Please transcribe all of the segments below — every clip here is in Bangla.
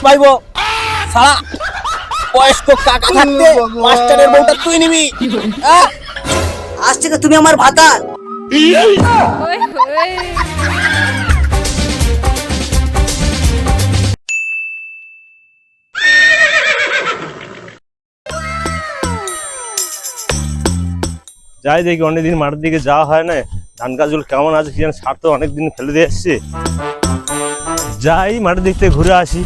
পাইবো সারা বয়স্ক কাকা থাকতে মাস্টারের বউটা তুই নিবি। আজ থেকে তুমি আমার ভাতা। যাই দেখি, অনেকদিন মাঠের দিকে যাওয়া হয় না, ধান গাছগুলো কেমন আছে কি জানি, সার তো অনেকদিন ফেলে দিয়ে এসছে। যাই মাঠের দিক থেকে ঘুরে আসি।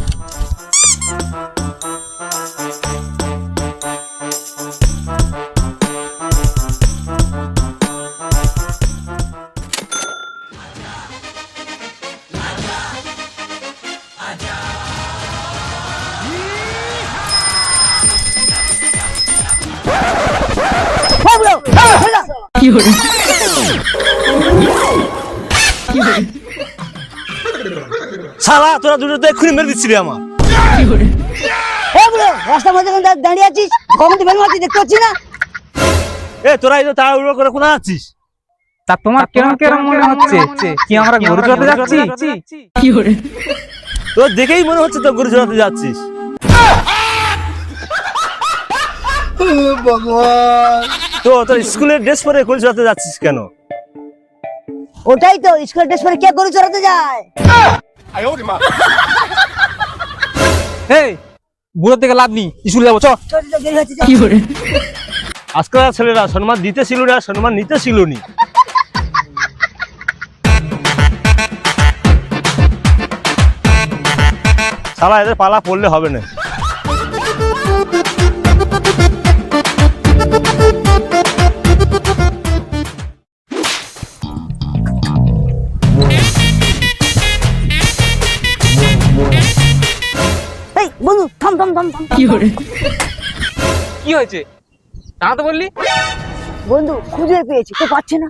শালা তোরা দুটো তো এক্ষুনি মেরে দিচ্ছিলি আমার। রাস্তার মধ্যে দাঁড়িয়ে আছিস, কমিটি বেল মারছিস, দেখতে পাচ্ছি না? এ তোরা এই তো তাড়াহুড়ো করে কোথায় যাচ্ছিস? তা তোমার কেরম কেরম মনে হচ্ছে কি আমরা গরু চড়তে যাচ্ছি? তোর দেখেই মনে হচ্ছে তো গরু চড়াতে যাচ্ছিস। তো তোর স্কুলের ড্রেস পরে গরু চড়াতে যাচ্ছিস কেন? ওটাই তো, স্কুল ড্রেস পরে কে গরু চড়াতে যায়? এই বুড়োর থেকে লাভ নেই, স্কুলে যাবো চ। আজকাল ছেলেরা সম্মান দিতে ছিল না, সম্মান নিতে ছিল নি। শালা এদের পালা পড়লে হবে না। এই বন্ধু থাম থাম থাম থাম। কি হয়েছে তা তো বললি? বন্ধু খুঁজে পেয়েছি, তো পাচ্ছে না।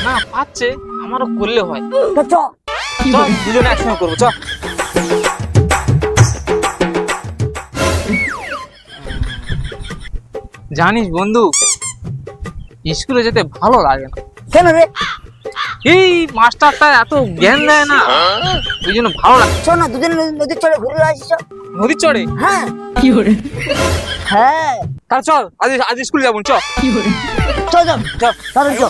না পাচ্ছে, আমারও করলে হয়। তো চ। চল দুজনে একসঙ্গে করবো চ। জানিস বন্ধু, স্কুলে যেতে ভালো লাগে না। কেন রে? এই মাস্টারটা এত জ্ঞান দেয় না, ওই জন্য ভালো লাগে। চ না, দুজনে নদীর চড়ে ঘুরে আসিস। নদীর চড়ে? হ্যাঁ হ্যাঁ, তাহলে চল আজ স্কুলে যাবো চ। চ যাও চ, তাহলে চ।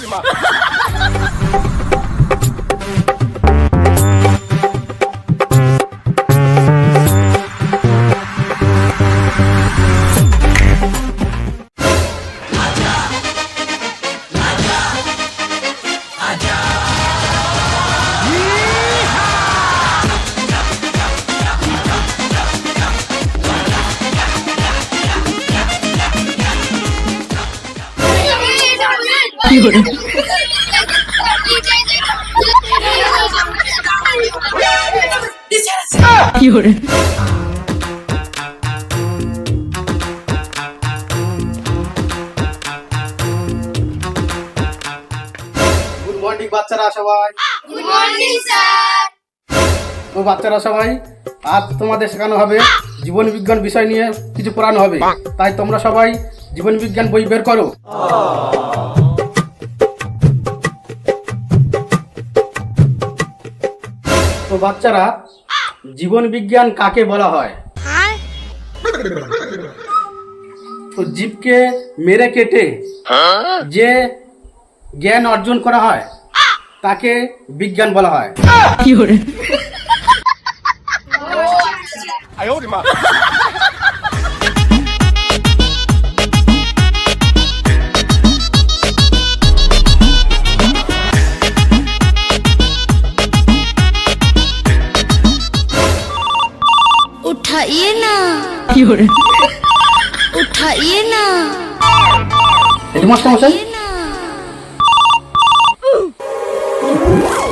গুড মর্নিং বাচ্চারা সবাই। Good morning sir. তো বাচ্চারা সবাই, আজ তোমাদের শেখানো হবে জীবন বিজ্ঞান বিষয় নিয়ে কিছু পড়ানো হবে, তাই তোমরা সবাই জীবন বিজ্ঞান বই বের করো। তো বাচ্চারা, জীবন বিজ্ঞান কাকে বলা হয়? তো জীবকে মেরে কেটে যে জ্ঞান অর্জন করা হয় তাকে বিজ্ঞান বলা হয়। उठाइए ना, उठाइए ना, হেডমাস্টার মশাই। ना।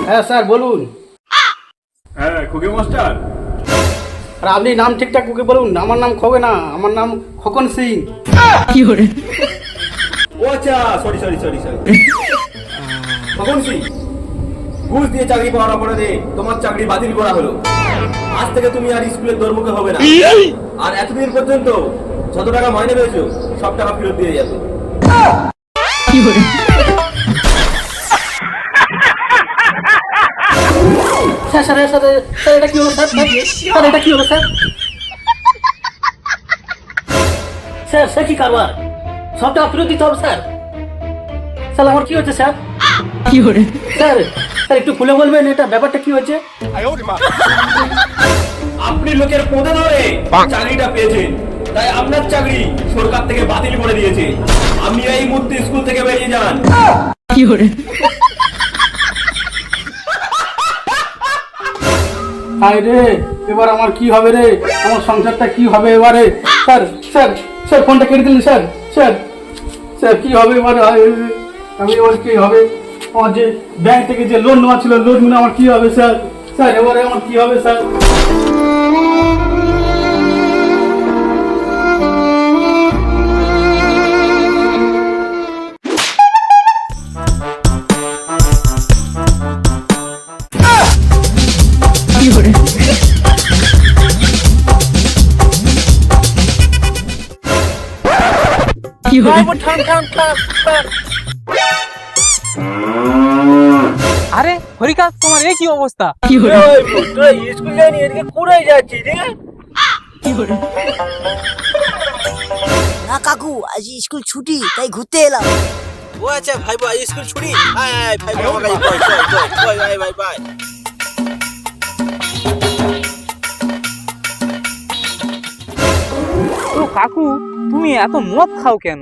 হ্যাঁ স্যার বলুন। হ্যাঁ খুকি মাস্টার। আর আপনি নাম ঠিকঠাক ওকে বলুন। আমার নাম খোগে না, আমার নাম খোকন সিং। ও আচ্ছা, সরি। খোকন সিং, ঘুষ দিয়ে চাকরি পাওয়ার অপরাধে তোমার চাকরি বাতিল করা হলো। আজ থেকে তুমি আর স্কুলের দরমুখে হবে না, আর এতদিন পর্যন্ত যত টাকা মাইনে পেয়েছো সব টাকা ফেরত দিয়ে যাবে। স্যার স্যার স্যার স্যার এটা কি হলো স্যার স্যার এটা কি হলো স্যার স্যার সে কি কারবার সব টাকা ফেরত দিতে হবে স্যার স্যার আমার কি হচ্ছে স্যার স্যার স্যার একটু খুলে বলবেন এটা ব্যাপারটা কি হচ্ছে আপনি লোকের পদে ধরে চাকরিটা পেয়েছেন, তাই আপনার চাকরি সরকার থেকে বাতিল করে দিয়েছে। আপনি এই মুহূর্তে স্কুল থেকে বেরিয়ে যান। হায় রে, এবার আমার কি হবে রে, আমার সংসারটা কি হবে এবারে? স্যার স্যার স্যার ফোনটা কেটে দিন স্যার স্যার স্যার কি হবে এবারে? হায় রে, আমি এবার কি হবে? আমার যে ব্যাংক থেকে যে লোন নেওয়া ছিল, লোন নিয়ে আমার কি হবে স্যার? স্যার এবারে আমার কি হবে স্যার? আরে হরিকা, তোমার এই কি অবস্থা? স্কুল যাইনি, এদিকে কোথায় যাচ্ছি রে? না কাকু, আজ স্কুল ছুটি, তাই ঘুরতে এলাম। ও আচ্ছা ভাই ভাই, স্কুল ছুটি। আয় আয় ভাই ভাই, আমার কাছে কই কই ভাই ভাই ভাই। তো কাকু, তুমি এত মদ খাও কেন?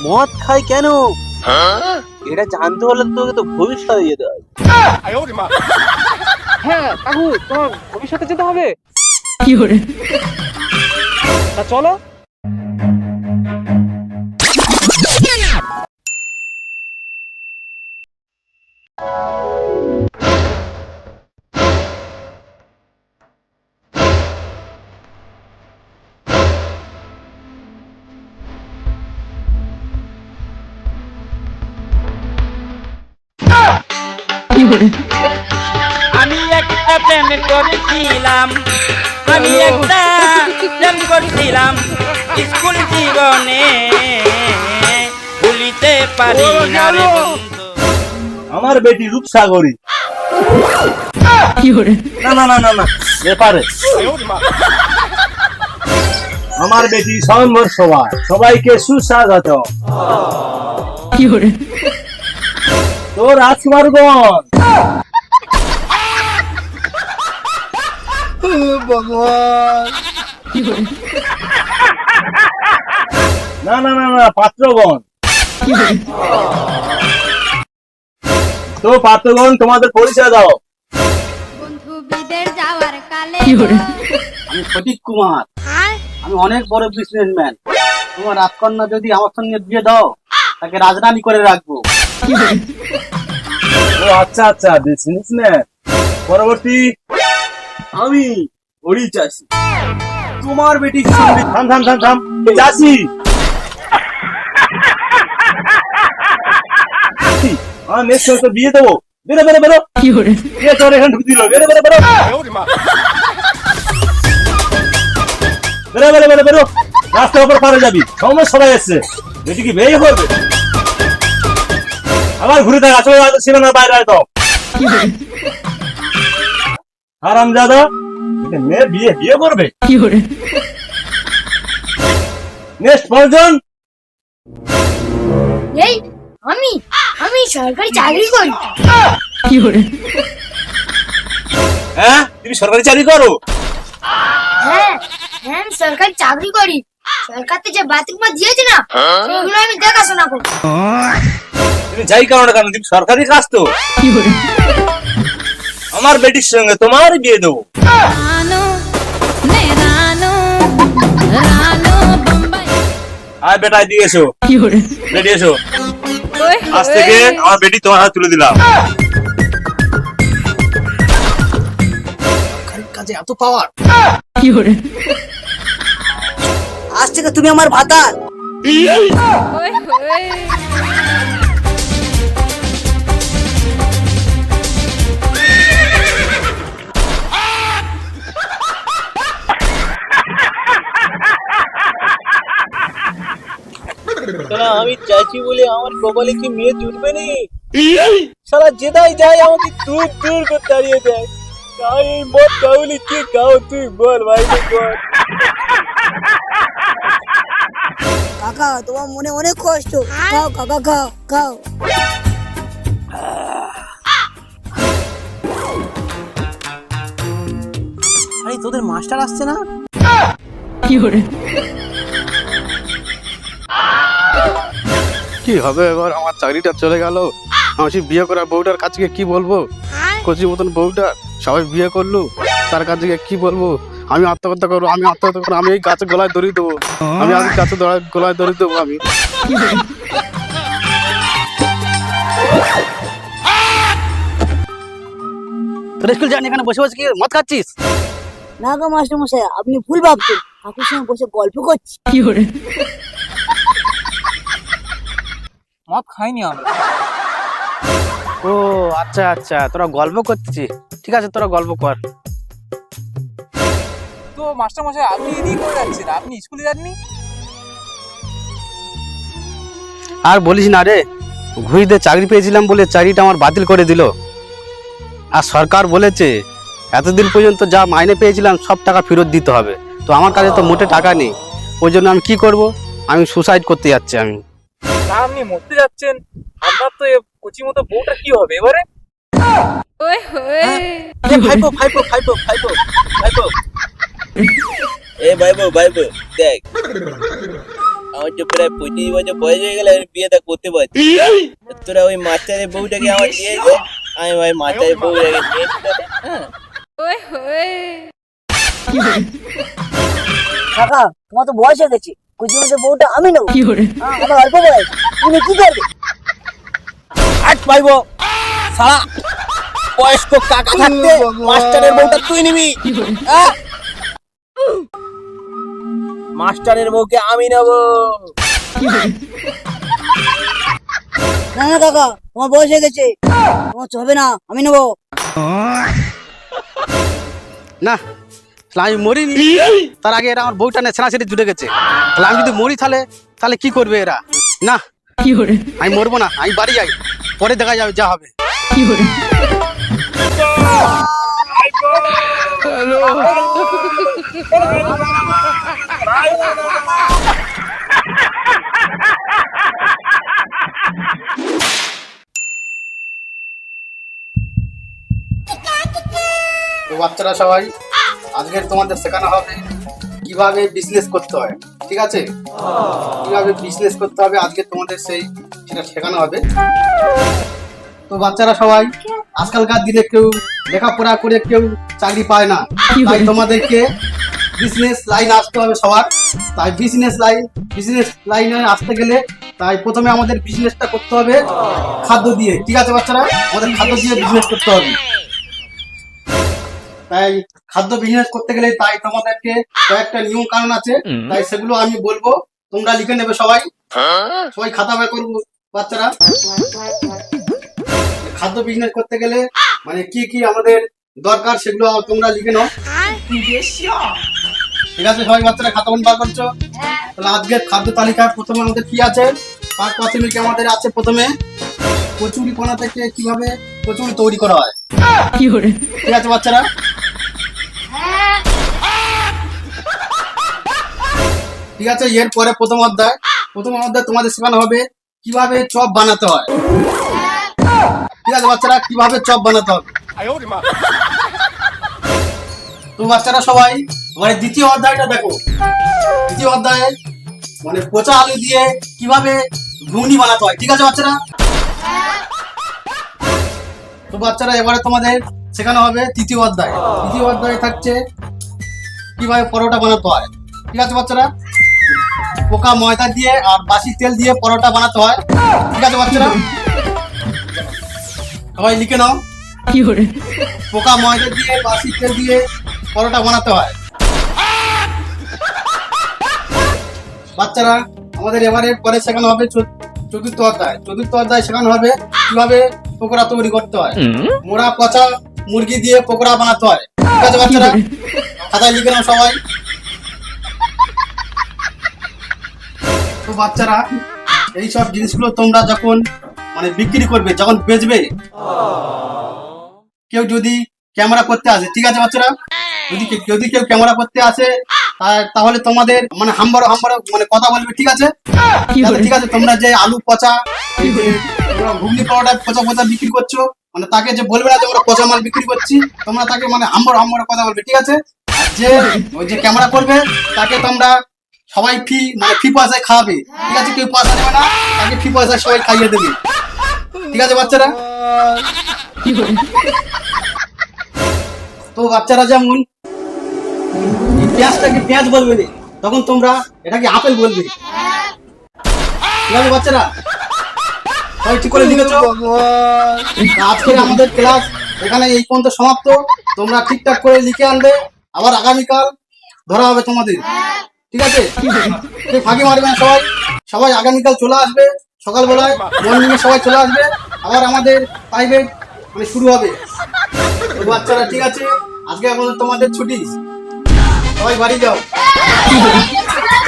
মদ খাই কেন? এটা জানতে হলে তোকে তো ভবিষ্যতে যেতে হবে। হ্যাঁ কাকু, তোমার ভবিষ্যতে যেতে হবে। তা চলো। আমি একটা প্ল্যান করেছিলাম, আমি একটা প্ল্যান করেছিলাম, স্কুল জীবনে ভুলিতে পারি না রে বন্ধু। আমার বেটি রূপসাগরী। না না না না না, ব্যাপারে আমার বেটি স্বয়ম্বর সভা, সবাইকে সুস্বাগত। তো রাজকুমারগণ, না না না না, পাত্রগণ। তো পাত্রগণ, তোমাদের পরিচয় দাও। বন্ধু বিদের যাওয়ার কালে আমি প্রদীপ কুমার, আমি অনেক বড় বিজনেসম্যান। তোমার রাজকন্যা যদি আমার সঙ্গে বিয়ে দাও, তাকে রাজরানী করে রাখবো। ও আচ্ছা আচ্ছা, বিজনেসম্যান। পরবর্তী, আমি হরি চাষি। তোমার বেটি সঙ্গে থাম থাম থাম থাম, চাষি আমার মেয়ের সঙ্গে তো বিয়ে দেবো। বেরো বেরো বেরো, কে তোর এখানে ঢুকে দিল? বেরো বেরো বেরো বেরো বেরো বেরো বেরো, রাস্তার উপর পারে যাবি, সময় সবাই এসছে, বেটি কি বিয়ে করবে? আবার ঘুরে থাকা চলে সীমানার বাইরে আয় তো। হারামজাদা, মেয়ে বিয়ে বিয়ে করবে? নেক্সট পারজন। এই আমি আমি সরকারি চাকরি করি। হ্যাঁ, তুমি সরকারি চাকরি করো? হ্যাঁ হ্যাঁ, আমি সরকারি চাকরি করি। সরকার থেকে যে বাতিক দিয়েছে না, সেগুলো আমি দেখাশোনা করি। তুমি যাই কারণ কেন, তুমি সরকারি কাজ তো। আমার বেটির সঙ্গে তোমার বিয়ে দেবো। আয় বেটা, এদিকে এসো। বেটি এসো, আজ থেকে আমার বেটি তোমার হাতে তুলে দিলাম। কাজে এত পাওয়ার। আজ থেকে তুমি আমার ভাতার। আমি চাইছি বলে আমার কপালে কি মেয়ে জুটবে নি? সারা যেদাই যায় আমাকে দূর দূর করে দাঁড়িয়ে দেয়। তাই এই মদ তাহলে কি খাও তুই বল ভাই বল। কাকা তোমার মনে অনেক কষ্ট, খাও কাকা খাও খাও। আরে তোদের মাস্টার আসছে না? কি হবে এবার? আমার চাকরিটা চলে গেল। আমার সেই বিয়ে করা বউটার কাছে গিয়ে কি বলবো? কচি মতন বউটা সবাই বিয়ে করলো, তার কাছে গিয়ে কি বলবো? আমি আত্মহত্যা করবো, আমি আত্মহত্যা করবো, আমি এই গাছে গলায় দড়ি দেবো, আমি আজ গাছে গলায় দড়ি দেবো আমি। তোর স্কুল জানি এখানে বসে বসে কি মদ খাচ্ছিস? না গো মাস্টার মশাই, আপনি ভুল ভাবছেন, কাকুর সঙ্গে বসে গল্প করছি। মদ খাইনি আমি। ও আচ্ছা আচ্ছা, তোরা গল্প করছিস, ঠিক আছে তোরা গল্প কর। তো মাস্টার মশাই আপনি এদিকে করে যাচ্ছেন, আপনি স্কুলে যাননি? আর বলিস না রে, ঘুরিতে চাকরি পেয়েছিলাম বলে চাকরিটা আমার বাতিল করে দিল। আর সরকার বলেছে এতদিন পর্যন্ত যা মাইনে পেয়েছিলাম সব টাকা ফেরত দিতে হবে। তো আমার কাছে তো মোটে টাকা নেই, ওই জন্য আমি কি করব? আমি সুসাইড করতে যাচ্ছি আমি। তা আপনি মরতে যাচ্ছেন, আপনার তো কচি মতো বউটা কি হবে এবারে? আরে ভাইপো ভাইপো ভাইপো ভাইপো ভাইপো, এ ভাইপো ভাইপো দেখ, আমার তো প্রায় 25 বছর বয়স হয়ে গেলে আমি বিয়েটা করতে পারছি। তোরা ওই মাস্টারের বউটাকে আমার দিয়ে দে, আমি ভাই মাস্টারের বউটাকে নিয়ে কাকা তোমার তো বয়স হয়ে গেছে, কুচি মতো বউটা আমি নেবো। আমার অল্প বয়স, তুমি কি করবে? আট পাইবো সারা বয়স্ক কাকা থাকতে মাস্টারের বউটা তুই নিবি? মাস্টারের বউকে আমি নেব। না না কাকা, তোমার বয়স হয়ে গেছে, তোমার চলবে না, আমি নেবো। না আমি মরিনি, তার আগে এরা আমার বউটা নিয়ে ছেঁড়াছেড়ি জুড়ে গেছে। তাহলে আমি যদি মরি তাহলে তাহলে কি করবে এরা? না আমি মরবো না, আমি বাড়ি যাই, পরে দেখা যাবে যা হবে। তো বাচ্চারা সবাই, আজকে তোমাদের শেখানো হবে কিভাবে বিজনেস করতে হয়, ঠিক আছে? কিভাবে বিজনেস করতে হবে আজকে তোমাদের সেটা শেখানো হবে। তো বাচ্চারা সবাই, আজকালকার দিনে কেউ লেখাপড়া করে কেউ চাকরি পায় না, তাই তোমাদেরকে বিজনেস লাইন আসতে হবে সবার। তাই বিজনেস লাইনে আসতে গেলে তাই প্রথমে আমাদের বিজনেসটা করতে হবে খাদ্য দিয়ে, ঠিক আছে বাচ্চারা? আমাদের খাদ্য দিয়ে বিজনেস করতে হবে। তাই খাদ্য বিজনেস করতে গেলে তাই তোমাদেরকে কয়েকটা নিয়ম কানুন আছে, তাই সেগুলো আমি বলবো, তোমরা লিখে নেবে সবাই। সবাই খাতা বের করবো বাচ্চারা। খাদ্য বিজনেস করতে গেলে মানে কি কি আমাদের দরকার সেগুলো তোমরা লিখে নাও, ঠিক আছে? সবাই বাচ্চারা খাতা বার করছো? তাহলে আজকের খাদ্য তালিকা প্রথমে আমাদের কি আছে? পাক প্রাথমিকে আমাদের আছে প্রথমে কচুরি কোনা থেকে কিভাবে কচুরি তৈরি করা হয়, ঠিক আছে বাচ্চারা? ঠিক আছে, এরপরে প্রথম অধ্যায় তোমাদের শেখানো হবে কিভাবে চপ বানাতে হয়, ঠিক আছে বাচ্চারা? কিভাবে চপ বানাতে হবে। তো বাচ্চারা সবাই মানে দ্বিতীয় অধ্যায়টা দেখো। দ্বিতীয় অধ্যায়ে মানে পচা আলু দিয়ে কিভাবে ঘুগনি বানাতে হয়, ঠিক আছে বাচ্চারা? তো বাচ্চারা এবারে তোমাদের শেখানো হবে তৃতীয় অধ্যায়। তৃতীয় অধ্যায়ে থাকছে কিভাবে পরোটা বানাতে হয়, ঠিক আছে বাচ্চারা? পোকা ময়দা দিয়ে আর বাসি তেল দিয়ে পরোটা বানাতে হয়, ঠিক আছে বাচ্চারা? সবাই লিখে নাও, পোকা ময়দা দিয়ে বাসি তেল দিয়ে পরোটা বানাতে হয়। বাচ্চারা আমাদের এবারে পরে শেখানো হবে চতুর্থ অধ্যায়। চতুর্থ অধ্যায় শেখানো হবে কিভাবে পকোড়া তৈরি করতে হয়। মোড়া পচা মুরগি দিয়ে পকোড়া বানাতে হয়, ঠিক আছে বাচ্চারা? খাতায় লিখে নাও সবাই। তো বাচ্চারা এইসব জিনিসগুলো তোমরা যখন মানে বিক্রি করবে যখন বেচবে, কেউ যদি ক্যামেরা করতে আসে, ঠিক আছে বাচ্চারা, যদি কেউ ক্যামেরা করতে আসে তাহলে তোমাদের মানে হাম্বারো মানে কথা বলবে, ঠিক আছে? ঠিক আছে, তোমরা যে আলু পচা, তোমরা ঘুগনি পাউডা পচা বিক্রি করছো, মানে তাকে যে বলবে না যে আমরা পচা মাল বিক্রি করছি, তোমরা তাকে মানে হাম্বারো কথা বলবে, ঠিক আছে? আর ওই যে ক্যামেরা করবে তাকে তোমরা সবাই ফি পয়সায় খাওয়াবে, ঠিক আছে? কেউ পয়সা দেবে না, তাকে ফি পয়সায় সবাই খাইয়ে দেবে, ঠিক আছে বাচ্চারা? তো বাচ্চারা যেমন পেঁয়াজটাকে পেঁয়াজ বলবে না, তখন তোমরা এটাকে আপেল বলবে, ঠিক আছে বাচ্চারা? সবাই ঠিক করে লিখেছো? আজকে আমাদের ক্লাস এখানে এই পর্যন্ত সমাপ্ত। তোমরা ঠিকঠাক করে লিখে আনবে, আবার আগামীকাল ধরা হবে তোমাদের, ঠিক আছে? ফাঁকি মারবে না সবাই আগামীকাল চলে আসবে সকালবেলায়, মর্নিং এ সবাই চলে আসবে, আবার আমাদের প্রাইভেট মানে শুরু হবে। তো বাচ্চারা ঠিক আছে, আজকে এখন তোমাদের ছুটি, সবাই বাড়ি যাও।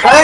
সবাই